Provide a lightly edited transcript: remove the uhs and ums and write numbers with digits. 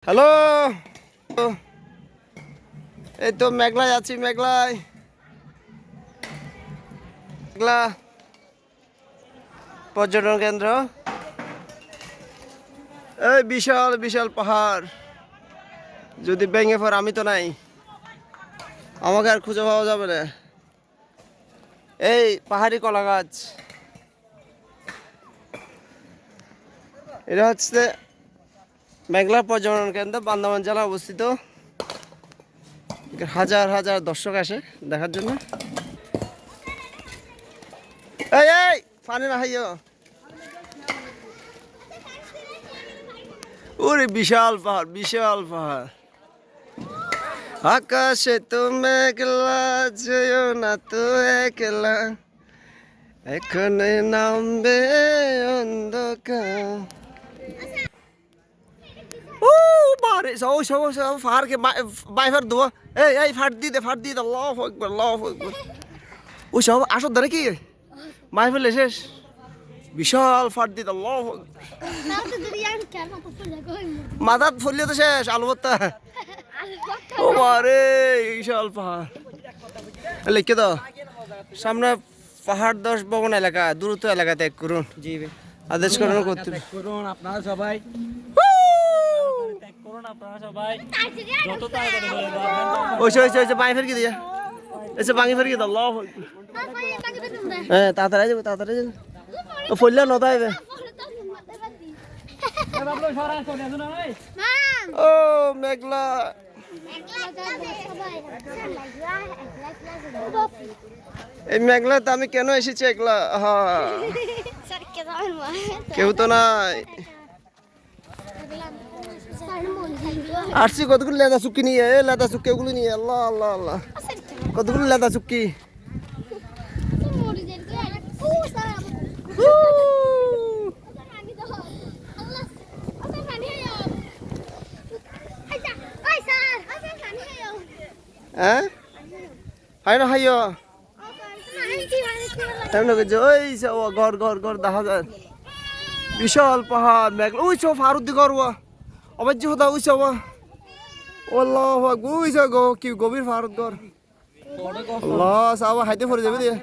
Hello, এই তো মেঘলায় আছি। মেঘলা পর্যটন কেন্দ্র। এই বিশাল বিশাল পাহাড়, যদি ভেঙে পড়ে আমি তো নাই, আমাকে আর খুঁজে পাওয়া যাবে না। এই পাহাড়ি কলা গাছ, এটা হচ্ছে মেঘলা পর্যটন কেন্দ্র, বান্দরবান জেলা অবস্থিত। হাজার হাজার দর্শক আসে দেখার জন্য। এই এই পানি না হাইও। ওরে বিশাল পাহাড়, বিশাল পাহাড়। আকাশে তো মেঘলা, যেও না তো একলা, এখন নামবে অন্ধকার। ও বারে সব সব সব ফারকে বাইফার দোয়া। এই ফাট দি দে, ফাট দি দে। আল্লাহু আকবার, আল্লাহু আকবার। ও সব আসর ধরে কি মাই ফেলে শেষ। বিশাল ফাট দি দে। আল্লাহু আকবার। মাথাত ফুললে তো শেষ আলু ভর্তা। ও বারে বিশাল পাহাড়। লিখে দাও সামনে পাহাড় 10 বগন এলাকা, দূরত্ব এলাকা ত্যাগ করুন। জি আদেশ করুন করতে করুন আপনারা সবাই, যত তাড়াতাড়ি ওইসে পানি ফেরকি দিয়া, এসে পানি ফেরকি দাও। আল্লাহু আকবার। হ্যাঁ তাড়াতাড়ি যাবে, তাড়াতাড়ি যাবে। ও ফুললে নতা হবে। ও মেঘলা, এই মেঘলাতে আমি কেন এসেছি একলা? হ্যাঁ কেউ তো নাই। আসছি কতগুলো লেদা চুক্কি নিয়ে, লেদা চুক্কি ওগুলো নিয়ে। আল্লাহ আল্লাহ আল্লাহ, কতগুলো লেদা চুক্কি। হ্যাঁ হাই না হাইও ওই ঘর ঘর ঘর দেখা যায়। বিশাল পাহাড় মেঘলা। ওই সব ফারুদ্দি ঘর আবার যে হতা ওই সব আল্লাহ ওই গো কি গভীর ফারুদ ঘর। আল্লাহ সাবা হাইতে পড়ে যাবে দিয়ে।